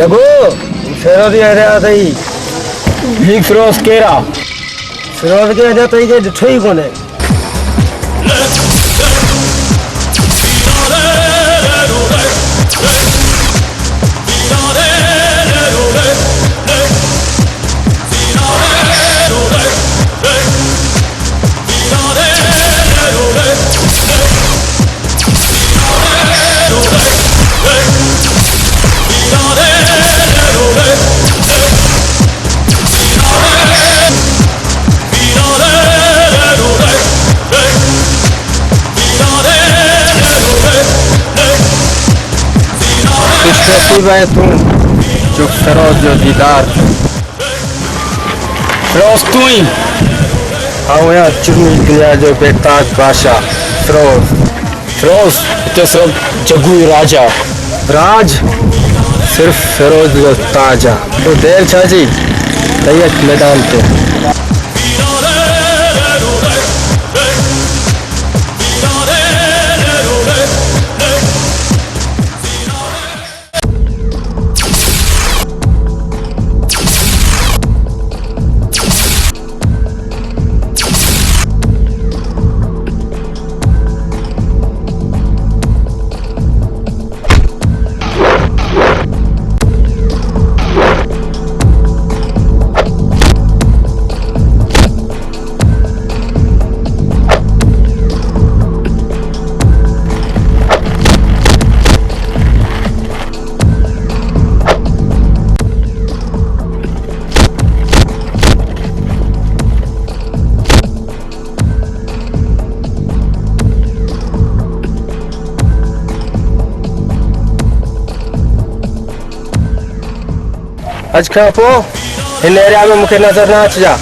जगो फिरोज अहिड़ा अथई ही फिरोज केरा फिरोज खे अञा ताईं कंहिं ॾिठो ई कोन्हे। नसीब है तू जो फिरोज जो दीदार फिरोज तू ही हाँ यार चुनी दुनिया जो बेताज बादशाह फिरोज। फिरोज तो सिर्फ जगू ही राजा राज सिर्फ फिरोज जो ताज आहे। तो देर छा जी तैयत मैदान पे। अज खां पोइ हिन एरिया में मूंखे नज़र न अचिजा।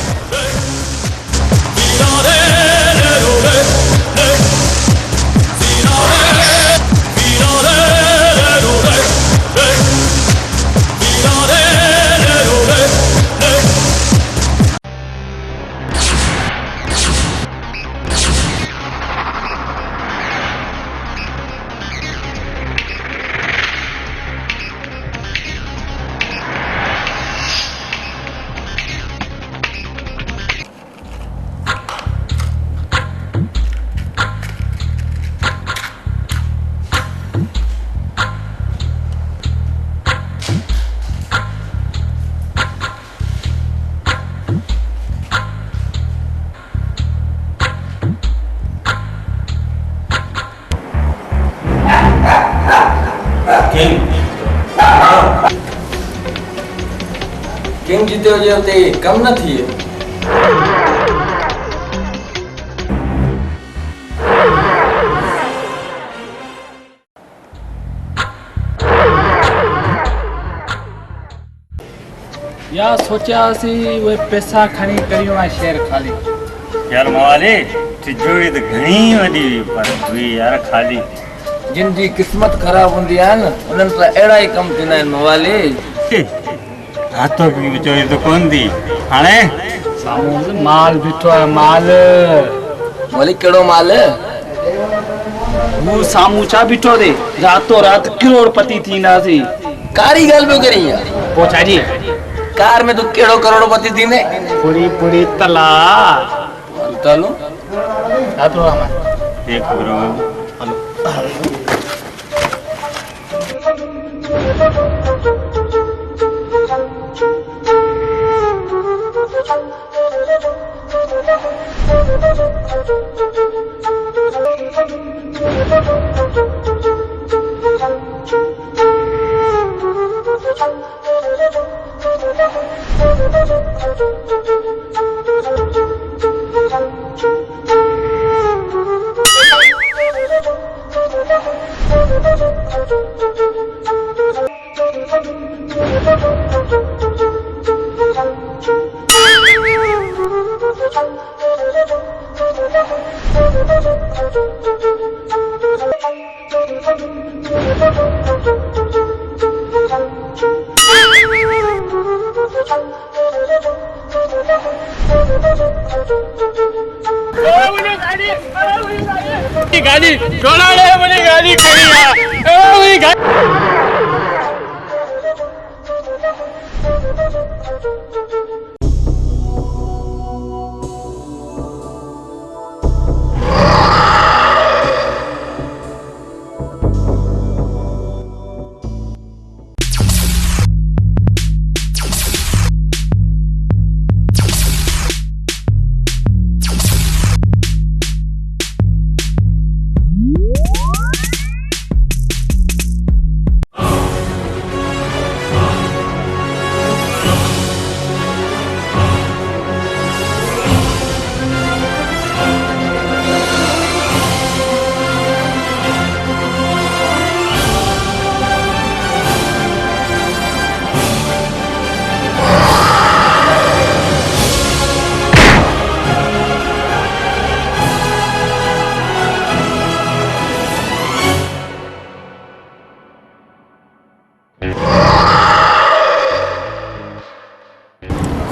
किंग जीते हुए होते कम न थी या सोचा सी वे पैसा खणी करियो आ शेयर खाली यार मवाली तिजोरी तो घणी वडी पर हुई यार खाली जिन जी किस्मत खराब हुंदी है न उनन तो एड़ा ही कम थिना है मवाली हाथों की चोरी तो कौन दी हाणे सामू माल बिठो है माल मौली केड़ो माल वो सामू चा बिठो दे रातों रात करोड़पति थी नासी कारी गल में करी पोछा जी कार में तो केड़ो करोड़पति थी ने पूरी पूरी तला तलो आतो हमार देख ब्रो गाड़ी घोड़ा है मुझे गाड़ी खड़ी है ओ मेरी गाड़ी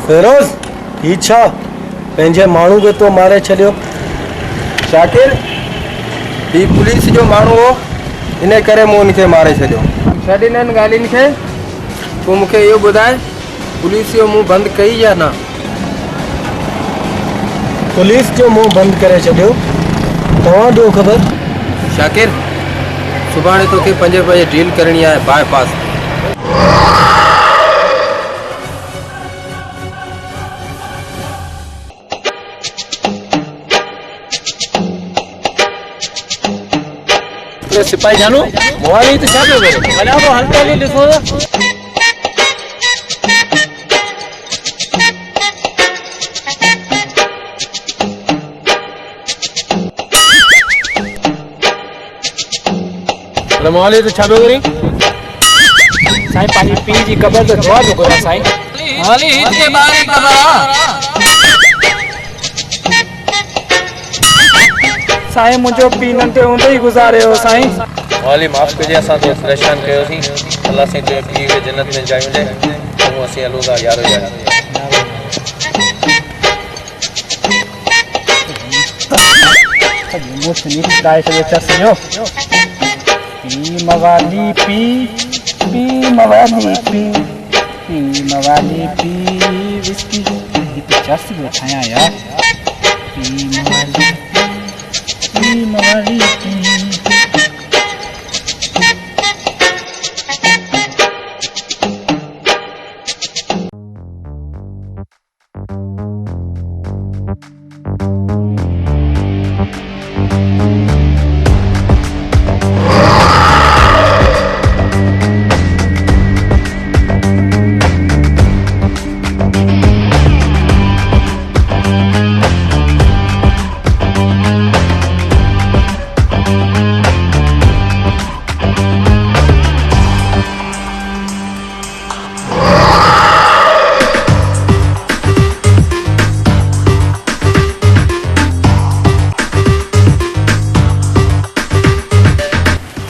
फिरोज ही छा पंहिंजे माण्हू खे तो मारे छॾियो। शाकिर ही पुलिस जो माण्हू हो, इन करे मूं उनखे मारे छॾियो। छॾ इन्हनि ॻाल्हियुनि खे, तूं मूंखे इहो ॿुधाए पुलिस जो मुंहुं बंदि कई या न? पुलिस जो मुंहुं बंदि करे छॾियो, तव्हां ॾियो ख़बर। शाकिर सुभाणे तोखे 5 बजे डील करणी आहे बाईपास। सिपाही जानू मोहाली तो छा पियो करे? वञा पोइ हलता हली ॾिसो त। मोहाली तो छा पियो करी? साईं पंहिंजी पीउ जी क़बर जो दुआ पियो घुरां साईं। मोहाली हिते ॿाहिरि क़बर आहे साईं, मुंहिंजो पीउ नंढे हूंदे ई गुज़ारे वियो साईं। मोहाली माफ़ कजे, असां तो परेशान कयोसीं। अल्लाह साईं तुंहिंजे पीउ खे जन्नत में जाइ ॾे। ऐं असीं हलूं था यारो यार। पी मवाली पी, पी मवाली पी, पी मवाली पी विस्की तो चस बैठाया यार। पी मवाली पी, मवाली पी।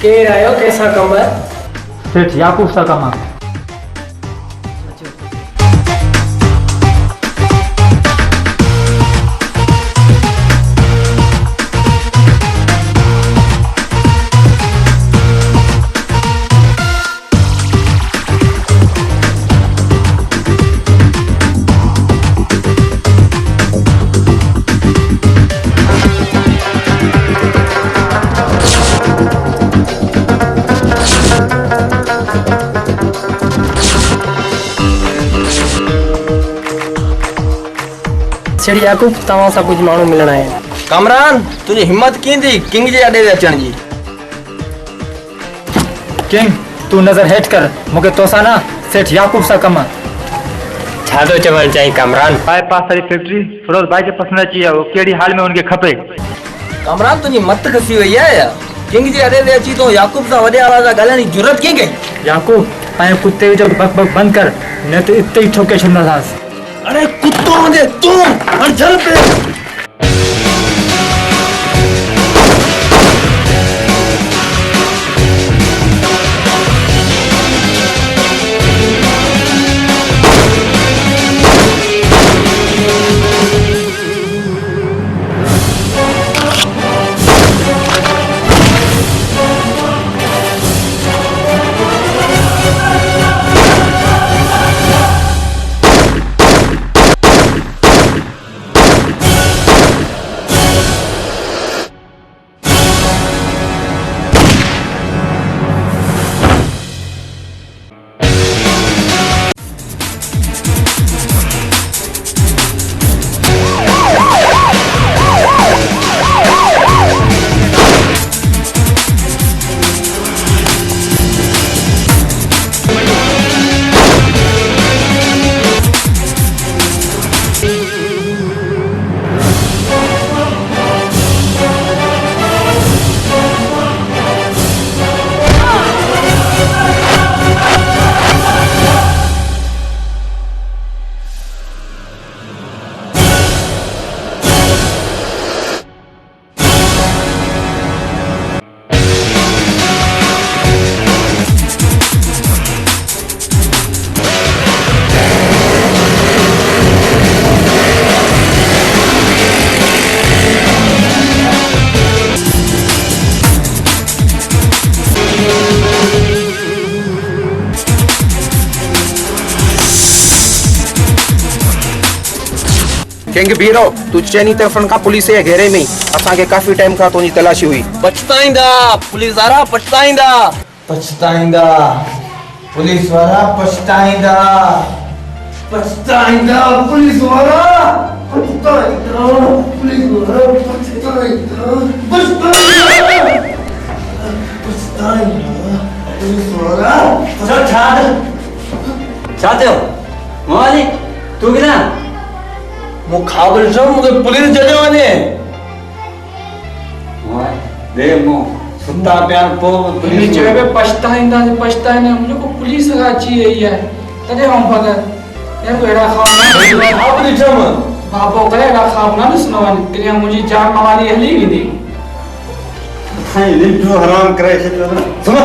केर आयो, कैसा कम है? सेठ याकूब सा कम है। सेठ याकूब तव्हां सां कुछ माण्हू मिलण आया आहिनि। कामरान तुझी हिम्मत कीअं थी किंग जे अॾे ते अचण जी? किंग तू नजर हेठ कर, मूंखे तोसां न सेठ याकूब सा कम है। छा थो चवणु चाहीं कामरान? बाईपास वाली फैक्ट्री फिरोज भाई के पसंद अची है, वो केड़ी हाल में उनके खपे। कामरान तुझी मत खसी वई आहे या? किंग जे अॾे ते अची तो याकूब सां वॾे आवाज़ सां ॻाल्हाइण जी जुरत कीअं कई? याकूब पंहिंजे कुत्ते जो बक बक बंद कर, न तो इते ही ठोके छॾंदासीं। अरे कुत्तो हूंदे तूं हाणे जल पे। किंग बीरो तू चैनी तरफन का पुलिस जे घेरे में असा के काफी टाइम का तुजी तलाशी हुई। पछताईंदा पुलिस वारा पछताईंदा। पछताईंदा पुलिस वाला पछताईंदा। पछताईंदा पुलिस वाला पछताईंदा। पुलिस वाला पछताईंदा। पछताईंदा पुलिस वाला। चल छाते हो मोली तू किना मु खाबर जो मुके पुलिस जने वाने ओए दे मो सुता प्यार पो पुलिस जगह पे पछताइंदा हम लोग को पुलिस लगा चाहिए है तने हम पता यार बेड़ा खाना खाबर जम बापो करेगा खाना न सुनवानी तेरे मुझे जान मारी हली भी दी हाय लिप जो हराम करे छे सुनो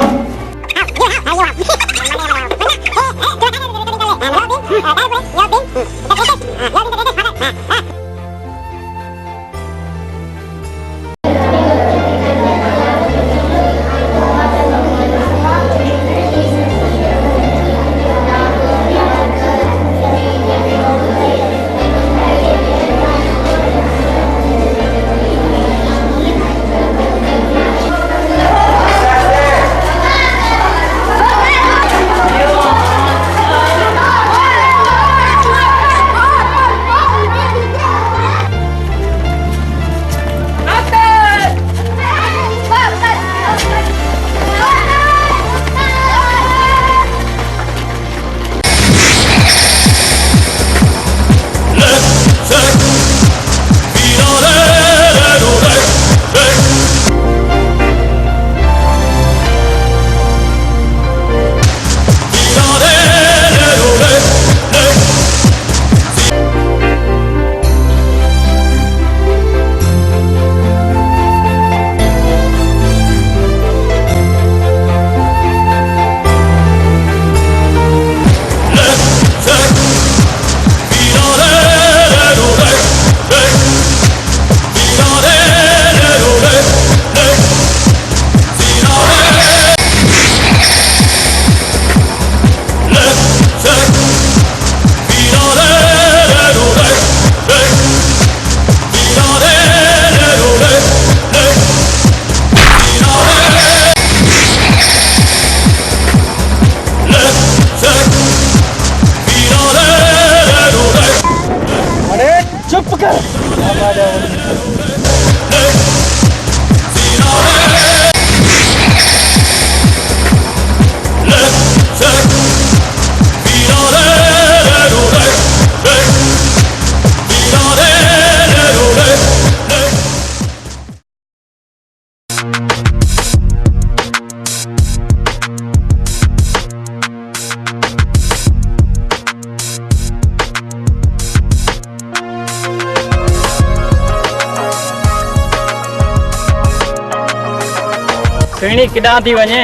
सुहिणी किॾां थी वञे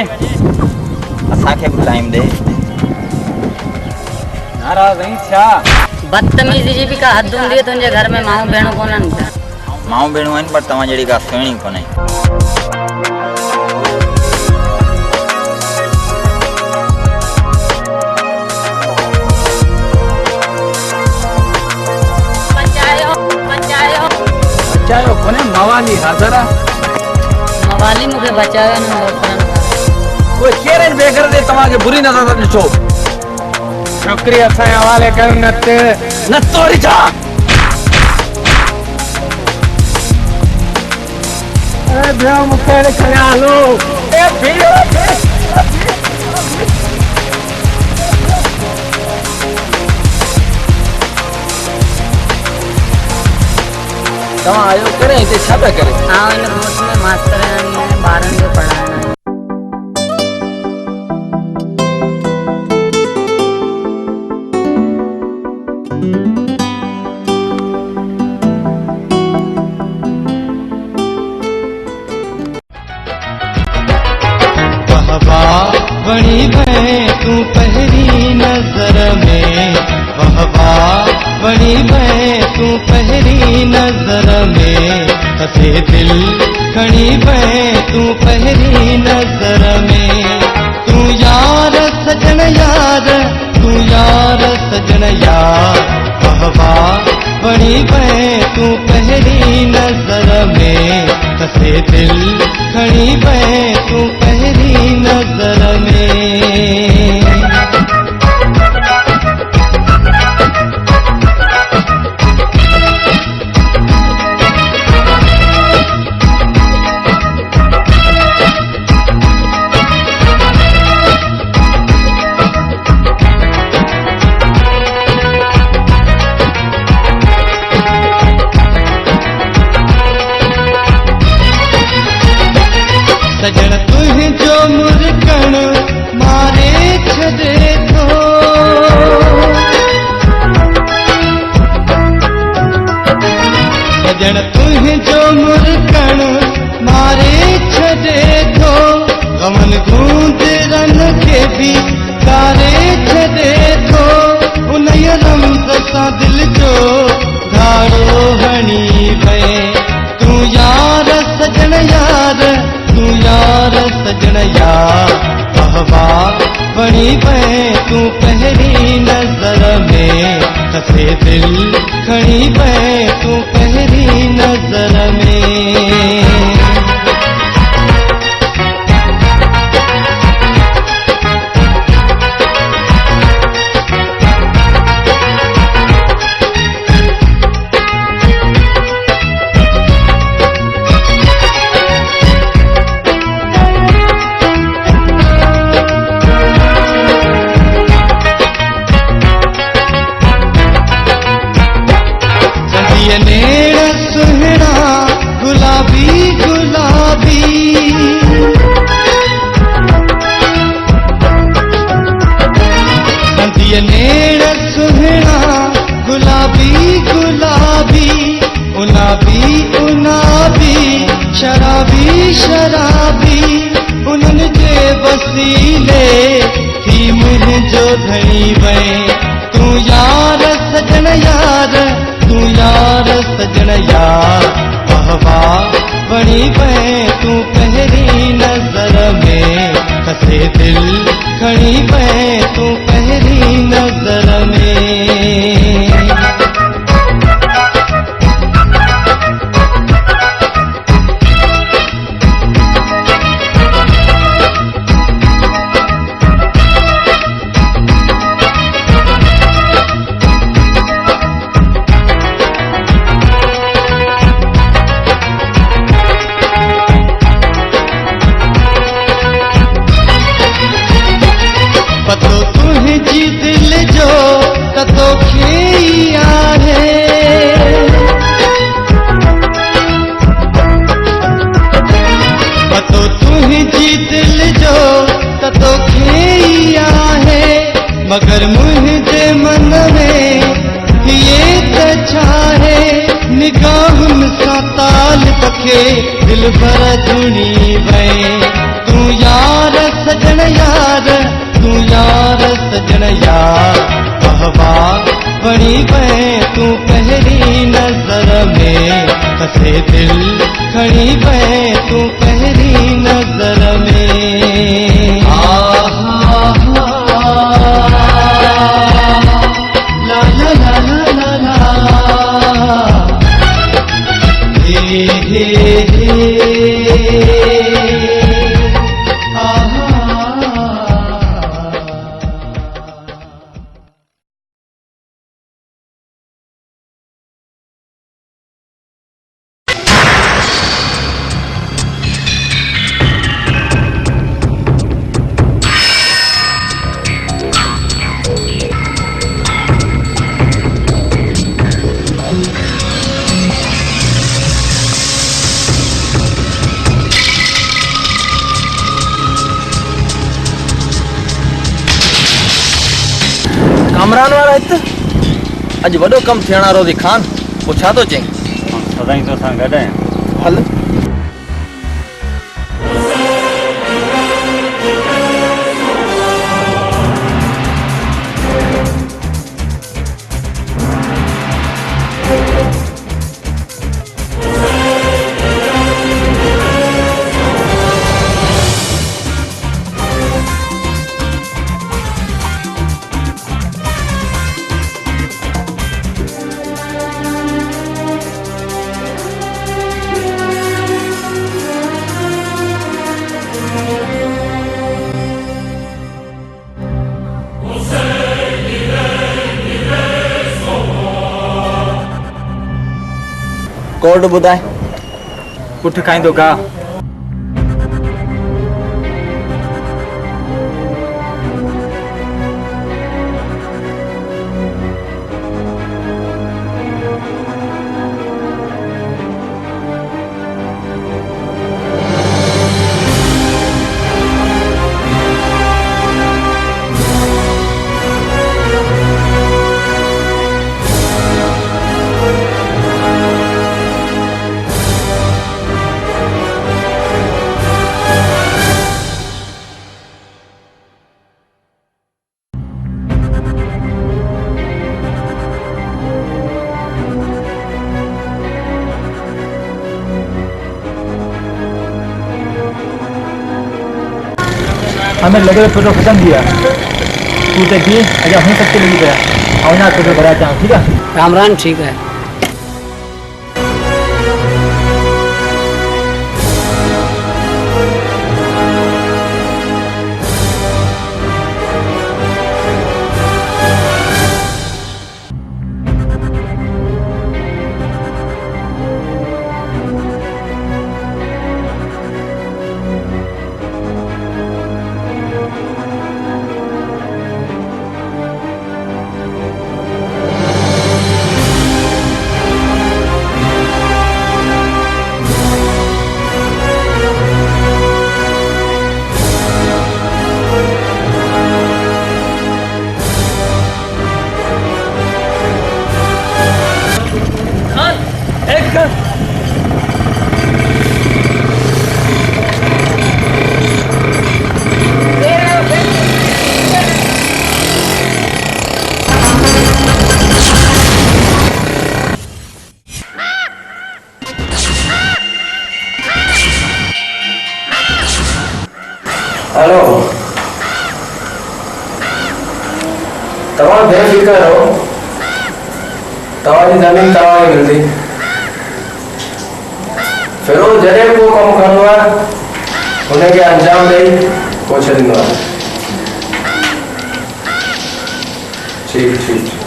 असांखे बि टाइम दे। नाराज़ आहीं छा? बदतमीज़ी जी भी का हद हूंदी है तुंहिंजे घर में माण्हू भेणूं कोन्हनि माऊं भेणूं आहिनि पर तव्हां जहिड़ी का सुहिणी कोन्हे। बचायो कोने मवाली हाज़र आहे मवाली मूंखे बचायो न मोटरनि कोई केरे बेगर दे तव्हांखे बुरी नज़र सां ॾिठो छोकिरी असांजे हवाले कयो न तोरी जा ए भेण मूंखे खणिया हलो ए भेण तव्हां आयो करे हिते छा पिया करे? आउं हिन कोर्स में मास्टर आहियां ॿारनि खे पढ़ाइणु बड़ी भैं तू पहली नजर में वहवा बड़ी भैं तू पहली नजर में कथे दिल खड़ी भैं तू पहली नजर में तू यार सजन यार तू यार सजन यार वहवा बणी वह तू पहली नजर में कसे दिल खणी वह तू पहली नजर में। सजन तुझो मुरकण मारे छदे थो, सजन तुझो मुरकण मारे छदे थो, गमन गूंज रन के भी कारे छदे थो, उन रमज़ सां दिल जो धाड़ो हणी वए तू यार सजन यार तू यार सजन यार, वाहवा बणी वह तू पहली नजर में कसे दिल खणी वह तू पहली नजर में। नेड़ सुहना गुलाबी गुलाबी, संधिय नेड़ सुहना गुलाबी गुलाबी, उनाबी उनाबी शराबी शराबी, उन्हनि जे वसीले थी मुंहिंजो धणी वए तू यार सजन यार तू यार सजन यार, वाहवा बणी वह तू पहली नजर में कसे दिल खणी वह तू पहली नजर में। पतो तुझी दिल जो ततो खेया है, पतो तुझी दिल जो ततो खेया है, मगर मुझे मन में ये तछाहे निगाहुन सा ताल पखे दिल भर जुनी वए तू यार सजन यार तू यार सजन यार, वाहवा बणी वह तू पहली नजर में कसे दिल खणी वह तू पहली नजर में। ला ला ला ला ला ला, हे हे हे कामरान वारा हिते अॼु वॾो कमु थियण वारो थी खान, पोइ छा थो चईं? सदाईं तोसां गॾु आहियां। हल कोड बुधाए पुठ खाईंदो गा हमें लगे फोटो खत्म किया तू देखिए अगर हम सबके लगी गया और ना फोटो भरा चाहूँ ठीक है कामरान ठीक है। हेलो तव्हां बेफिक्र रहो तव्हांजी ज़मीन तव्हांखे मिलंदी फिरोज़ जॾहिं को कमु करिणो आहे हुनखे अंजाम ॾेई पोइ छॾींदो आहे ठीकु ठीकु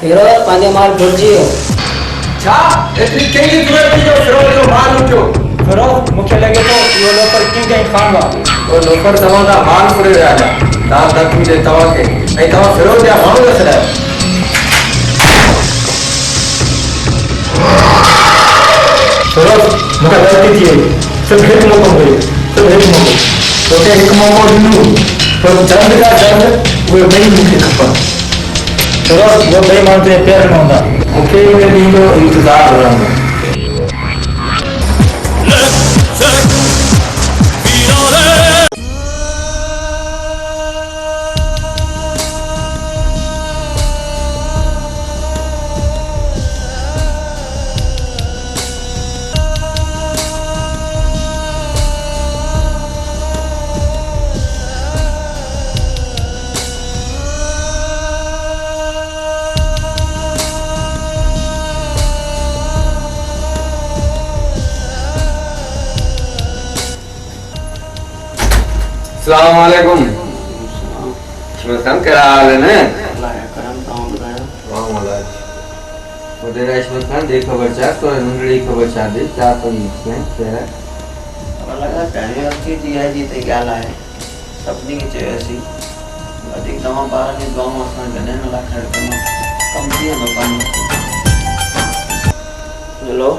फिरोज पंहिंजो माल भुलिजी वियो। छा एतिरी कंहिंजी ज़रूरत जो फिरोज़ जो माल लुटियो फिरोज़ मूंखे लॻे थो इहो लोफर कंहिं खान आहे उहो लोफर तव्हां खां माल फुरे विया हुआ तव्हां धक मिले तव्हांखे ऐं तव्हां फिरोज़ जा माण्हू न छॾायो फिरोज़ मूंखे ग़लती थी वई सिर्फ़ु हिकु मौक़ो मिलियो सिर्फ़ु हिकु मौक़ो तोखे हिकु मौक़ो ॾिनो पर जल्द खां जल्द उहे ॿई मूंखे खपनि फिरोज़ वो ॿई माण्हू तुंहिंजे पेर में हूंदा मूंखे इन ॾींहं जो इंतज़ारु रहंदो अस्सलाम वालेकुम क्या हाल है ना इस्मत खान दे खबर चाह तो नंढड़ी खबर चाह दे चाह तो लगा पहिरियों अची थी आहे जी ते ॻाल्हि आहे सभिनी खे चयोसीं वधीक तव्हां ॿार जी दुआऊं असां गॾनि लाइ कमु थी वेंदो पंहिंजो हेलो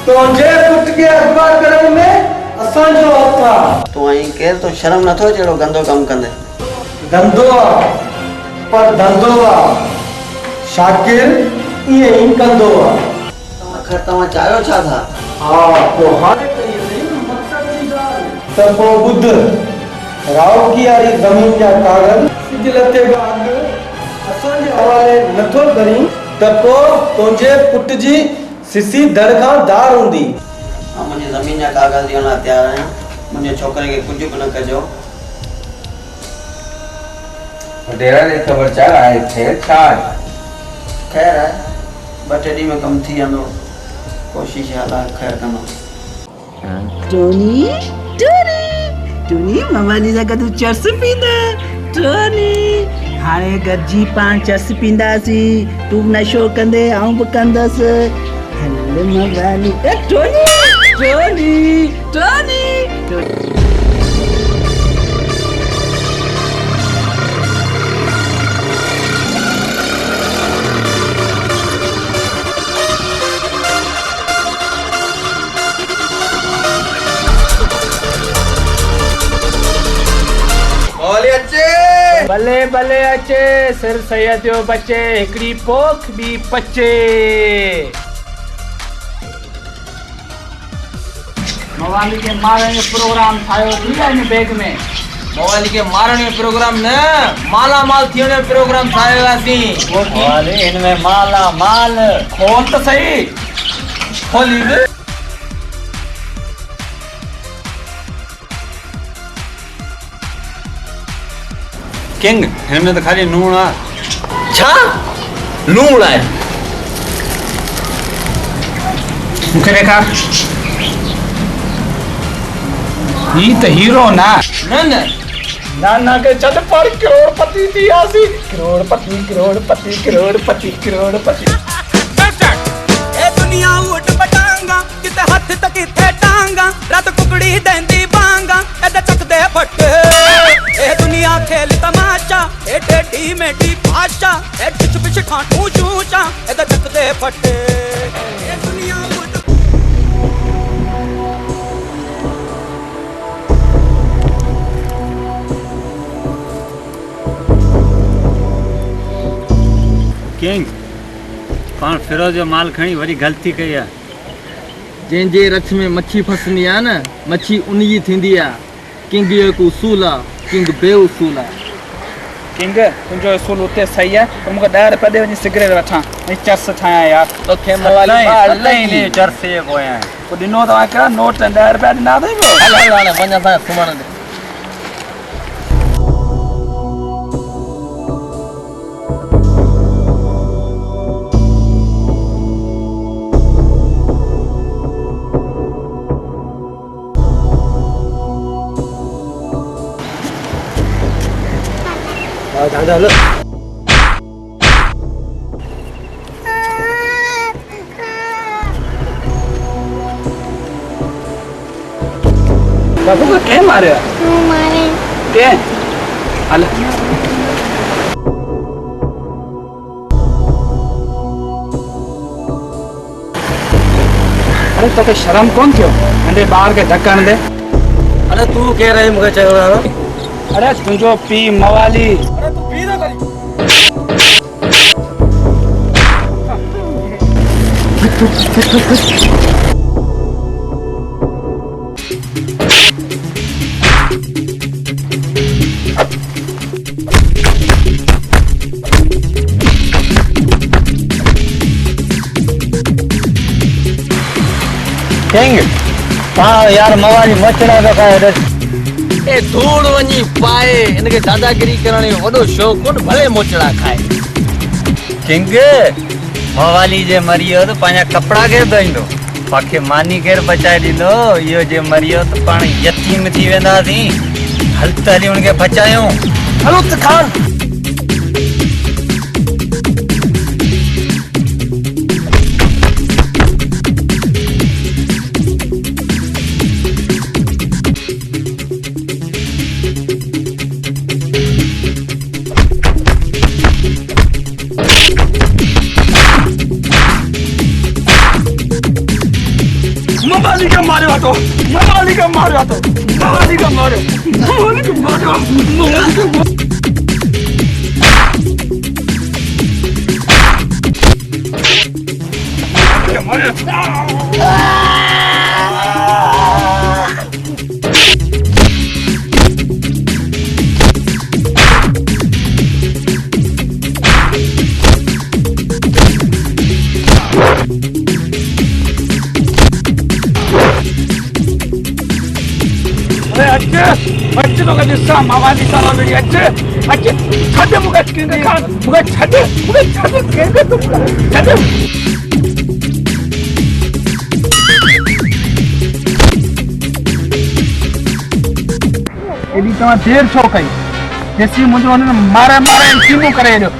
तुझे पुट के अगवा करण में असांजो हथ आहे तूं ऐं केरु तो शर्म नथो अचे अहिड़ो गंदो कमु कंदे धंधो आहे पर धंधो आहे शाकिर ईअं ई कंदो आहे आख़िर तव्हां चाहियो छा था हा पोइ हाणे त पोइ ॿुध रावकी वारी ज़मीन जा कागज़ सिज लथे असांजे हवाले नथो करी त पोइ तुंहिंजे पुट जी सिसी दड़ खां दार हूंदी। मां मुंहिंजी ज़मीन जा कागज़ ॾियण लाइ तयारु आहियां। मुंहिंजे छोकिरे खे कुझु बि न कजो। वॾेरा ने ख़बर छा आहे छा ख़ैर आहे, 2-3 ॾींहं में कमु थी वेंदो। कोशिशि हालात ख़ैर कंदो। टोनी टोनी टोनी मवाली सां गॾु चर्स पींदा। टोनी हाणे गॾिजी पाण चर्स पींदासीं। तूं नशो कंदे आऊं बि कंदसि। हल मवाली टोनी टोनी टोनी भले भले अचे सिर सैयद जो बचे हिकड़ी पोख भी पचे। मवाली के मारण जो प्रोग्राम ठाहियो थी इन बैग में। मवाली के मारण जो प्रोग्राम न माला माल थियण जो प्रोग्राम ठाहियोसीं। मवाली इनमें माला माल खोल त सही खोली बि। किंग हिनमें तो खाली नूण आहे। छा लूण आहे? मूंखे ॾेखार। ही त हीरो ना। न नाना के छॾ पर करोड़पति थी वियासीं। करोड़पति करोड़पति करोड़पति करोड़पति। ए दुनिया उठ पटांगा किते हथ ते किथे टांगा रात कुकड़ी देंदी बांगा एदा चक दे फट। ए दुनिया खेल तमाशा ए टेढ़ी मेढ़ी भाषा ए टिच पिच ठाठू चूचा एदा चक दे फट। ए दुनिया उठ किंग पाण फिरोज जो माल खणी वरी ग़लती कई आहे। जंहिंजे रथ में मच्छी फसंदी आहे न मच्छी उनजी थींदी आहे। किंग जो हिकु उसूल आहे, किंग बेउसूल आहे। किंग तुंहिंजो उसूल उते सही आहे पर मूंखे 10 रुपया ॾे वञी सिगरेट वठां ऐं चर्स ठाहियां यार। तोखे मवाली चरसे जे पोयां पोइ ॾिनो तव्हां कहिड़ा नोट 10 रुपया ॾिना अथई पियो। हल हल हाणे वञा था सुम्हण ते। दादा हलो। बाबू को क्या मारे? क्या? हल। अरे तो शर्म कौन थियो? अंदे बाहर के धक्का न दे। अरे तू कह रही मुझे चलो। अरे तुझो पी मवाली। अरे तू पी ना करी। किंग हाँ यार मवाली मचड़ा तो खाए। ए धूड़ वञी पाए इनके दादागिरी करण जो वॾो शौक़ कोन भले मोचड़ा खाए। किंग मवाली जे मरियो तो पंहिंजा कपड़ा केर धोईंदो पाखे मानी केर बचाए ॾींदो। इहो जे मरियो तो पाण यतीम थी वेंदासीं। हल त हली हुनखे बचायूं। हलो त खान। मवाली का मारे तो मवाली का मारे तो मवाली का मारे मवाली का मारे मवाली का अच्छे तो कभी सा मावाली सारा मेरी अच्छे छठे मुझे किंग खान मुझे छठे किंग तुम छठे एडी तमा देर छो कई जैसी मुझे उन्होंने मारा कीमो करे जो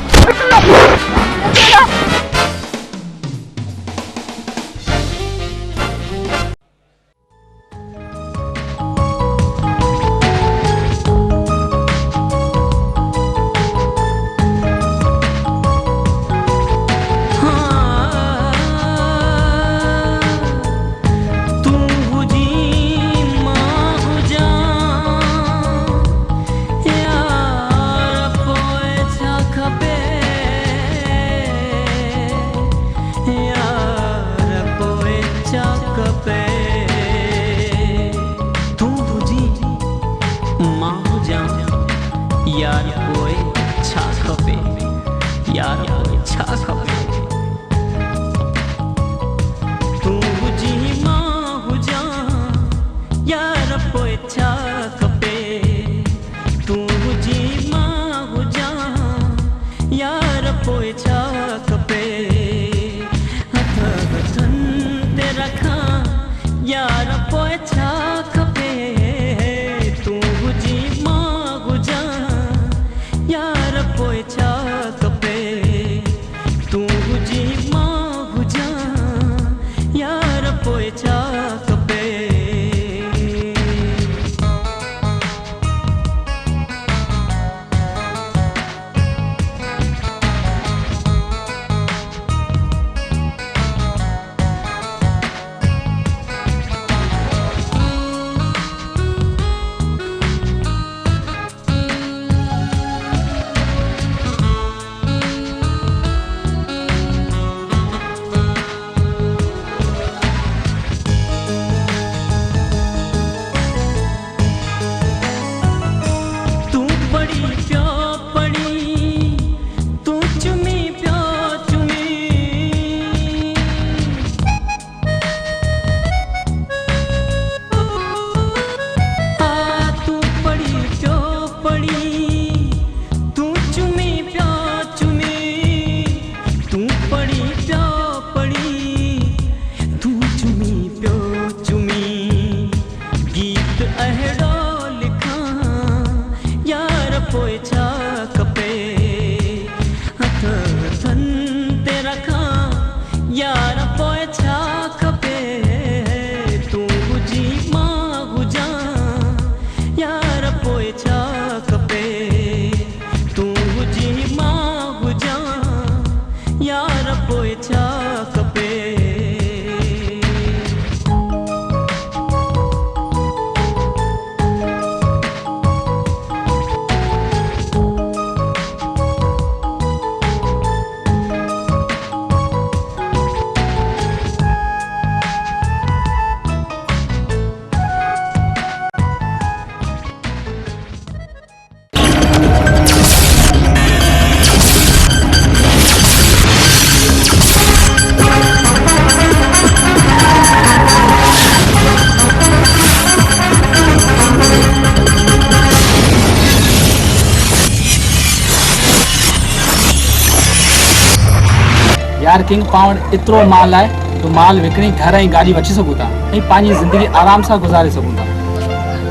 यार किंग पाउंड इतरो माल है तो माल विकणी घर ही गाड़ी बची सकूं था नहीं पानी जिंदगी आराम से गुजारे सकूं था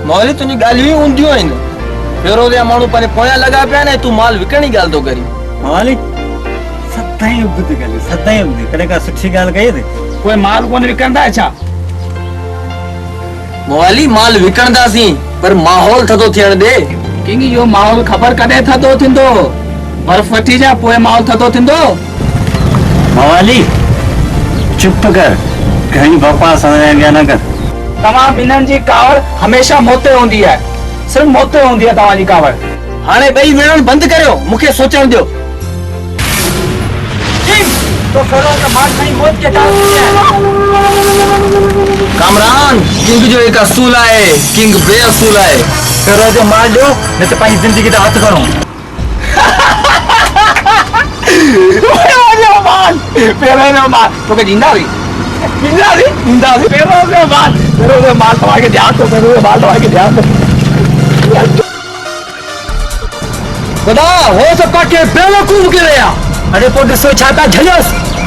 मोहली तुझी गालियूं ही ऊंधियूं आहिनि फेरो दे माण्हू पंहिंजे पोयां लॻा पिया आहिनि तूं माल विकणी ॻाल्हि थो करी मोहली सदाई ॿुध ॻाल्हि सदाई ॿुध कॾहिं का सुठी ॻाल्हि कई अथई कोई माल कोन विकणंदा छा मोहली माल विकणंदासीं पर माहौल थधो थियण दे किंग यो माहौल ख़बर कॾहिं थधो थींदो बर्फ वठी जा पोइ माहौल थधो थींदो मोहली चुप कर कहीं बकवास समझ न कर तव्हां ॿिन्हिनि जी कावड़ हमेशा मोते हूंदी आहे सिर्फ मोते हूंदी आहे तव्हांजी कावड़ हाणे ॿई विढ़ण बंदि करियो मूंखे सोचण दियो तो करो तो मार नहीं मौत के डाल कामरान किंग जो एक असूल है किंग बेअसूल है करो जो मार दो नहीं तो पानी जिंदगी का हाथ करो पेरो ने मार तो के जिंदा रही पेरो ने मार तुम्हारे ध्यान तो पेरो ने मार तुम्हारे ध्यान खुदा हो सका के बेवकूफ गिरया अरे पोइ ॾिसो छा था झलियोसि